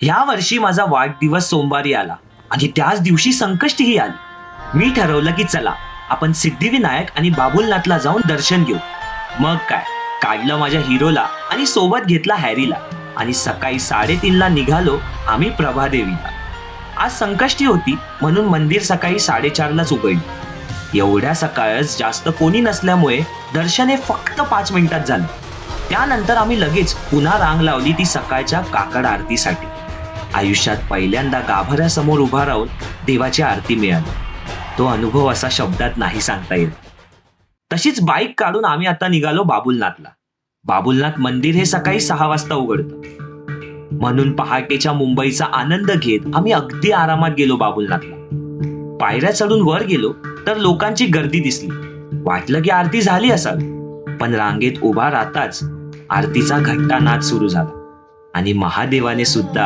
या वर्षी माझा वाढदिवस सोमवारी आला आणि त्याच दिवशी संकष्टीही आली. मी ठरवलं की चला आपण सिद्धिविनायक आणि बाबुलनाथला जाऊन दर्शन घेऊ. मग काय, काढलं माझ्या हिरोला आणि सोबत घेतला हॅरीला आणि सकाळी 3:30ला निघालो आम्ही प्रभादेवीला. आज संकष्टी होती म्हणून मंदिर सकाळी 4:30लाच उघडलं. एवढ्या सकाळच जास्त कोणी नसल्यामुळे दर्शन हे फक्त 5 मिनिटात झालं. त्यानंतर आम्ही लगेच पुन्हा रांग लावली ती सकाळच्या काकड आरतीसाठी. आयुष्यात पहिल्यांदा गाभाऱ्यासमोर उभा राहून देवाची आरती मिळाली. तो अनुभव असा शब्दात नाही सांगता येत. तशीच बाईक काढून आम्ही आता निघालो बाबुलनाथला. बाबुलनाथ मंदिर हे सकाळी 6 वाजता उघडतं. म्हणून पहाटेच्या मुंबईचा आनंद घेत आम्ही अगदी आरामात गेलो बाबुलनाथला. पायऱ्या चढून वर गेलो तर लोकांची गर्दी दिसली. वाटलं की आरती झाली असावी, पण रांगेत उभा राहताच आरतीचा घंटा नाद सुरू झाला आणि महादेवाने सुद्धा